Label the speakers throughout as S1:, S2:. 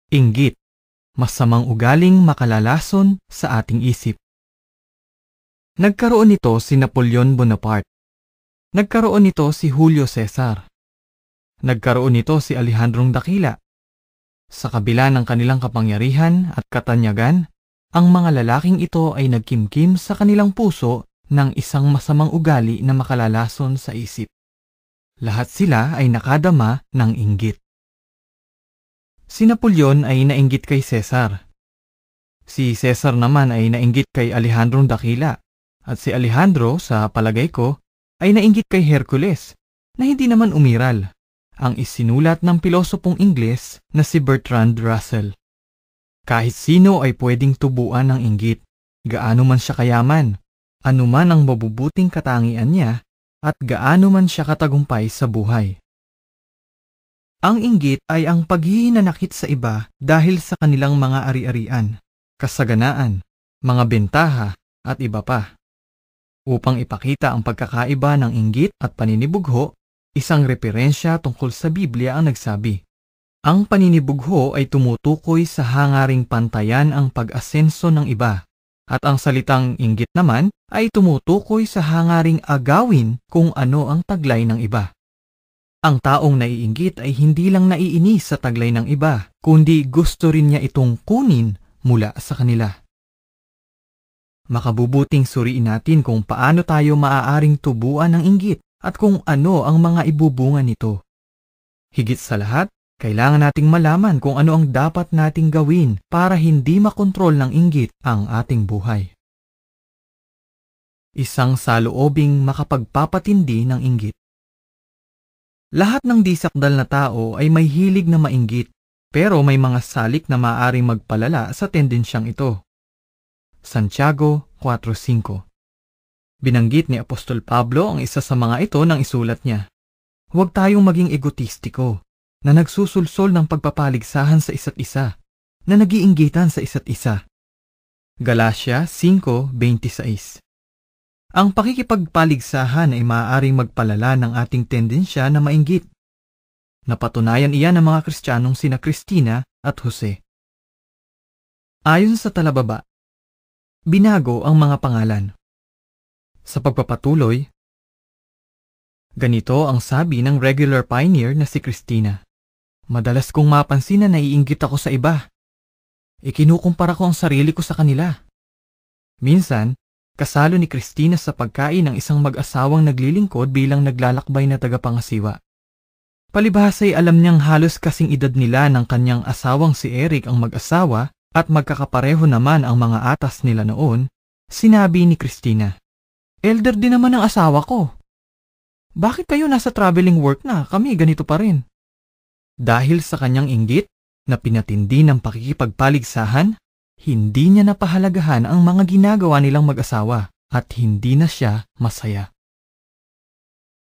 S1: Inggit, masamang ugaling makalalason sa ating isip. Nagkaroon nito si Napoleon Bonaparte. Nagkaroon nito si Julio Cesar. Nagkaroon nito si Alejandrong Dakila. Sa kabila ng kanilang kapangyarihan at katanyagan, ang mga lalaking ito ay nagkimkim sa kanilang puso ng isang masamang ugali na makalalason sa isip. Lahat sila ay nakadama ng inggit. Si Napoleon ay nainggit kay Cesar. Si Cesar naman ay nainggit kay Alejandrong Dakila. At si Alejandro, sa palagay ko, ay nainggit kay Hercules, na hindi naman umiral, ang isinulat ng pilosopong Ingles na si Bertrand Russell. Kahit sino ay pwedeng tubuan ng inggit, gaano man siya kayaman, anuman ang mabubuting katangian niya, at gaano man siya katagumpay sa buhay. Ang inggit ay ang paghihinanakit sa iba dahil sa kanilang mga ari-arian, kasaganaan, mga bentaha, at iba pa. Upang ipakita ang pagkakaiba ng inggit at paninibugho, isang referensya tungkol sa Biblia ang nagsabi, ang paninibugho ay tumutukoy sa hangaring pantayan ang pag-asenso ng iba, at ang salitang inggit naman ay tumutukoy sa hangaring agawin kung ano ang taglay ng iba. Ang taong naiinggit ay hindi lang naiinis sa taglay ng iba, kundi gusto rin niya itong kunin mula sa kanila. Makabubuting suriin natin kung paano tayo maaaring tubuan ng inggit at kung ano ang mga ibubunga nito. Higit sa lahat, kailangan nating malaman kung ano ang dapat nating gawin para hindi makontrol ng inggit ang ating buhay. Isang saloobing makapagpapatindi ng inggit. Lahat ng disakdal na tao ay may hilig na mainggit, pero may mga salik na maaaring magpalala sa tendensyang ito. Santiago 4:5. Binanggit ni Apostol Pablo ang isa sa mga ito nang isulat niya. Huwag tayong maging egotistiko, na nagsusulsol ng pagpapaligsahan sa isa't isa, na nag-iinggitan sa isa't isa. Galatia 5:26. Ang pakikipagpaligsahan ay maaaring magpalala ng ating tendensya na mainggit. Napatunayan iyan ng mga Kristiyanong sina Cristina at Jose. Ayon sa talababa, binago ang mga pangalan. Sa pagpapatuloy, ganito ang sabi ng regular pioneer na si Cristina. Madalas kong mapansin na naiinggit ako sa iba. Ikinukumpara ko ang sarili ko sa kanila. Minsan, kasalo ni Cristina sa pagkain ng isang mag-asawang naglilingkod bilang naglalakbay na tagapangasiwa. Palibhasa'y alam niyang halos kasing edad nila ng kanyang asawang si Eric ang mag-asawa at magkakapareho naman ang mga atas nila noon, sinabi ni Cristina, elder din naman ang asawa ko. Bakit kayo nasa traveling work na, kami ganito pa rin? Dahil sa kanyang inggit na pinatindi ng pakikipagpaligsahan, hindi niya napahalagahan ang mga ginagawa nilang mag-asawa at hindi na siya masaya.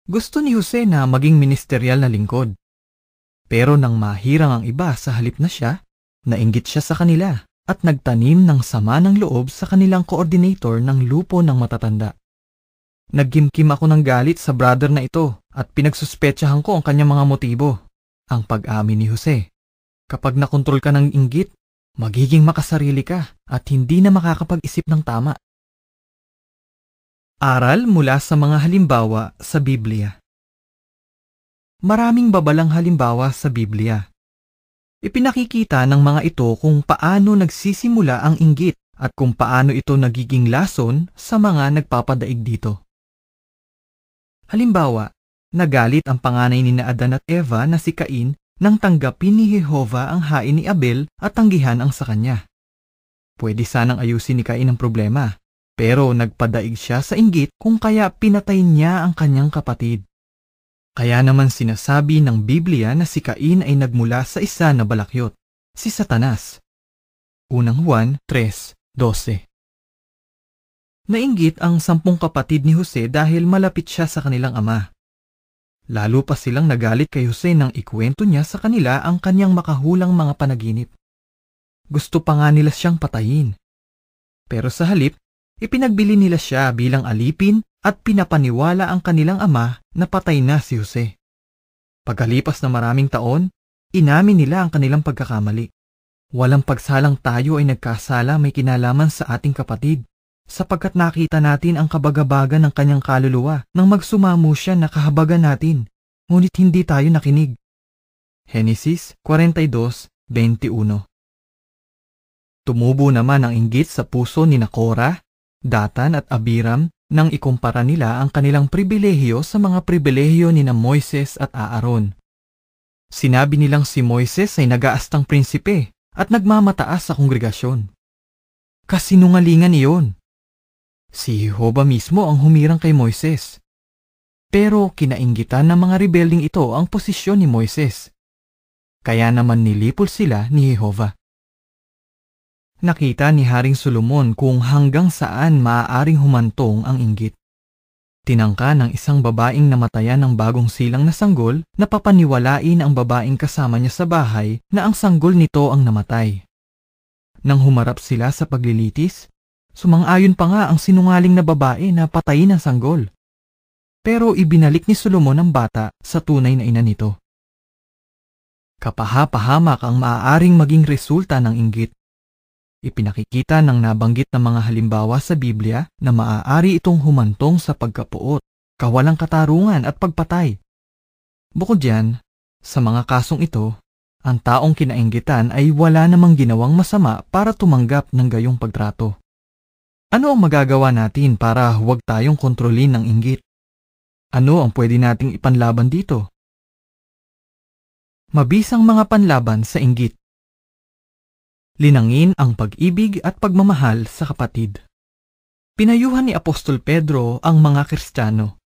S1: Gusto ni Jose na maging ministeryal na lingkod. Pero nang mahirang ang iba sa halip na siya, nainggit siya sa kanila at nagtanim ng sama ng loob sa kanilang coordinator ng lupo ng matatanda. Nagkimkim ako ng galit sa brother na ito at pinagsuspetsahan ko ang kanyang mga motibo. Ang pag-amin ni Jose. Kapag nakontrol ka ng inggit, magiging makasarili ka at hindi na makakapag-isip ng tama. Aral mula sa mga halimbawa sa Biblia. Maraming babalang halimbawa sa Biblia. Ipinakikita ng mga ito kung paano nagsisimula ang inggit at kung paano ito nagiging lason sa mga nagpapadaig dito. Halimbawa, nagalit ang panganay ni Adan at Eva na si Cain nang tanggapin ni Jehova ang hain ni Abel at tanggihan ang sa kanya. Pwede sanang ayusin ni Cain ang problema, pero nagpadaig siya sa inggit kung kaya pinatay niya ang kanyang kapatid. Kaya naman sinasabi ng Biblia na si Cain ay nagmula sa isa na balakyot, si Satanas. Unang Juan 3:12. Nainggit ang 10 kapatid ni Jose dahil malapit siya sa kanilang ama. Lalo pa silang nagalit kay Jose nang ikwento niya sa kanila ang kanyang makahulang mga panaginip. Gusto pa nga nila siyang patayin. Pero sa halip, ipinagbili nila siya bilang alipin at pinapaniwala ang kanilang ama na patay na si Jose. Pagkalipas na maraming taon, inamin nila ang kanilang pagkakamali. Walang pagsalang tayo ay nagkasala may kinalaman sa ating kapatid, sapagkat nakita natin ang kabagabagan ng kanyang kaluluwa nang magsumamo siya na kahabagan natin, ngunit hindi tayo nakinig. Henesis 42:21. Tumubo naman ang inggit sa puso ni Korah, Datan at Abiram nang ikumpara nila ang kanilang pribilehiyo sa mga pribilehiyo ni Moises at Aaron. Sinabi nilang si Moises ay nag-aastang prinsipe at nagmamataas sa kongregasyon. Kasinungalingan iyon. Si Jehovah mismo ang humirang kay Moises. Pero kinainggitan ng mga rebelding ito ang posisyon ni Moises. Kaya naman nilipol sila ni Jehovah. Nakita ni Haring Solomon kung hanggang saan maaaring humantong ang inggit. Tinangka ng isang babaeng namatayan ng bagong silang na sanggol na papaniwalain ang babaeng kasama niya sa bahay na ang sanggol nito ang namatay. Nang humarap sila sa paglilitis, sumang-ayon pa nga ang sinungaling na babae na patayin ang sanggol. Pero ibinalik ni Solomon ang bata sa tunay na ina nito. Kapahapahamak ang maaaring maging resulta ng inggit. Ipinakikita ng nabanggit na mga halimbawa sa Biblia na maaari itong humantong sa pagkapuot, kawalang katarungan at pagpatay. Bukod diyan, sa mga kasong ito, ang taong kinainggitan ay wala namang ginawang masama para tumanggap ng gayong pagtrato. Ano ang magagawa natin para huwag tayong kontrolin ng inggit? Ano ang pwede nating ipanlaban dito? Mabisang mga panlaban sa inggit. Linangin ang pag-ibig at pagmamahal sa kapatid. Pinayuhan ni Apostol Pedro ang mga Kristiyano.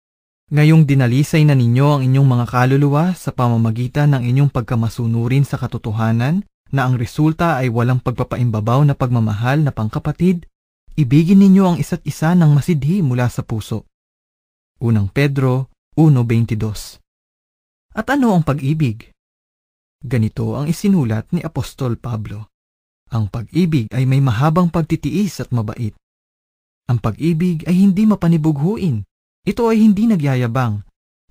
S1: Ngayong dinalisay na ninyo ang inyong mga kaluluwa sa pamamagitan ng inyong pagkamasunurin sa katotohanan na ang resulta ay walang pagpapaimbabaw na pagmamahal na pangkapatid, ibigin ninyo ang isa't isa ng masidhi mula sa puso. Unang Pedro 1:22. At ano ang pag-ibig? Ganito ang isinulat ni Apostol Pablo. Ang pag-ibig ay may mahabang pagtitiis at mabait. Ang pag-ibig ay hindi mapanibughuin. Ito ay hindi nagyayabang,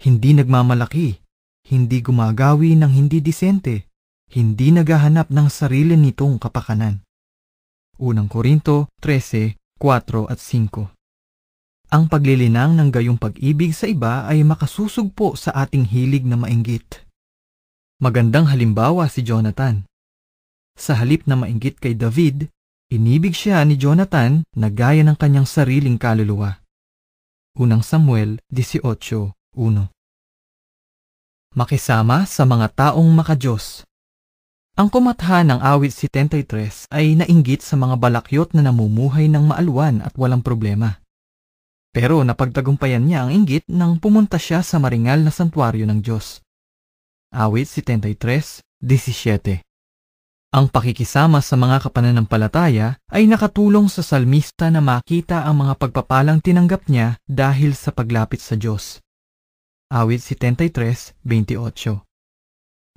S1: hindi nagmamalaki, hindi gumagawi ng hindi disente, hindi naghahanap ng sarili nitong kapakanan. Unang Korinto 13:4 at 5. Ang paglilinang ng gayong pag-ibig sa iba ay makasusugpo sa ating hilig na mainggit. Magandang halimbawa si Jonathan. Sa halip na mainggit kay David, inibig siya ni Jonathan na gaya ng kanyang sariling kaluluwa. Unang Samuel 18:1. Makisama sa mga taong makadiyos. Ang kumatha ng awit 73 ay nainggit sa mga balakyot na namumuhay ng maalwan at walang problema. Pero napagtagumpayan niya ang inggit nang pumunta siya sa maringal na santuaryo ng Diyos. Awit 73:17. Ang pakikisama sa mga kapananampalataya ay nakatulong sa salmista na makita ang mga pagpapalang tinanggap niya dahil sa paglapit sa Diyos. Awit 73:28.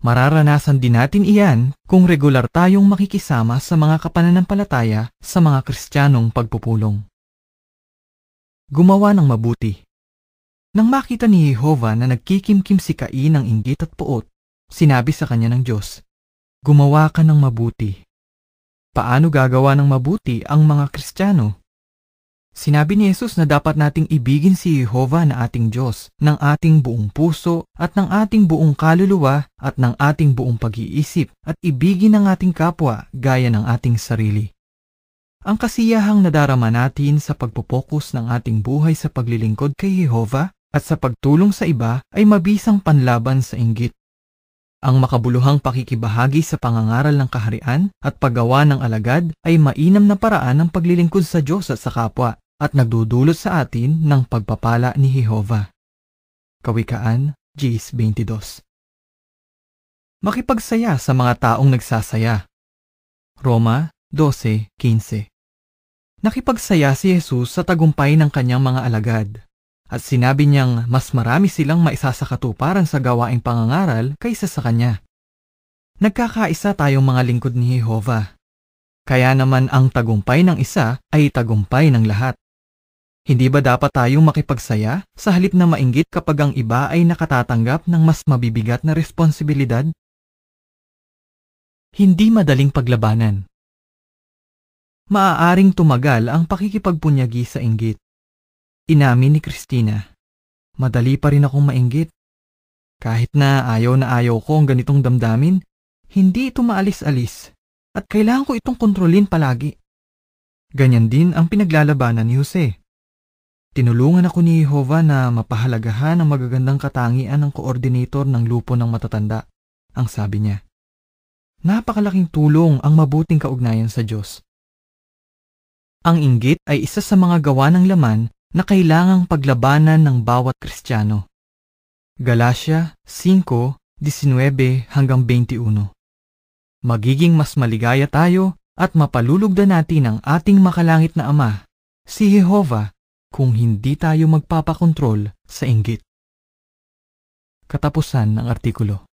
S1: Mararanasan din natin iyan kung regular tayong makikisama sa mga kapananampalataya sa mga Kristiyanong pagpupulong. Gumawa ng mabuti. Nang makita ni Jehovah na nagkikimkim si Cain ng inggit at puot, sinabi sa kanya ng Diyos, "Gumawa ka ng mabuti." Paano gagawa ng mabuti ang mga Kristiyano? Sinabi ni Jesus na dapat nating ibigin si Jehovah na ating Diyos ng ating buong puso at ng ating buong kaluluwa at ng ating buong pag-iisip at ibigin ang ating kapwa gaya ng ating sarili. Ang kasiyahang nadarama natin sa pagpopokus ng ating buhay sa paglilingkod kay Jehovah at sa pagtulong sa iba ay mabisang panlaban sa inggit. Ang makabuluhang pakikibahagi sa pangangaral ng kaharian at paggawa ng alagad ay mainam na paraan ng paglilingkod sa Diyos at sa kapwa at nagdudulot sa atin ng pagpapala ni Jehovah. Kawikaan 10:22. Makipagsaya sa mga taong nagsasaya. Roma 12:15. Nakipagsaya si Jesus sa tagumpay ng kanyang mga alagad. At sinabi niyang mas marami silang maisasakatuparan sa gawaing pangangaral kaysa sa kanya. Nagkakaisa tayong mga lingkod ni Jehovah. Kaya naman ang tagumpay ng isa ay tagumpay ng lahat. Hindi ba dapat tayong makipagsaya sa halip na mainggit kapag ang iba ay nakatatanggap ng mas mabibigat na responsibilidad? hindi madaling paglabanan. Maaaring tumagal ang pakikipagpunyagi sa inggit. Inamin ni Christina, madali pa rin akong mainggit. Kahit na ayaw ko ang ganitong damdamin, hindi ito maalis-alis at kailangan ko itong kontrolin palagi. Ganyan din ang pinaglalabanan ni Jose. Tinulungan ako ni Jehovah na mapahalagahan ang magagandang katangian ng coordinator ng lupo ng matatanda, ang sabi niya. Napakalaking tulong ang mabuting kaugnayan sa Diyos. Ang inggit ay isa sa mga gawa ng laman na kailangang paglabanan ng bawat Kristiyano. Galatia 5:19 hanggang 21. Magiging mas maligaya tayo at mapalulugdan natin ang ating makalangit na Ama, si Jehovah, kung hindi tayo magpapakontrol sa inggit. Katapusan ng artikulo.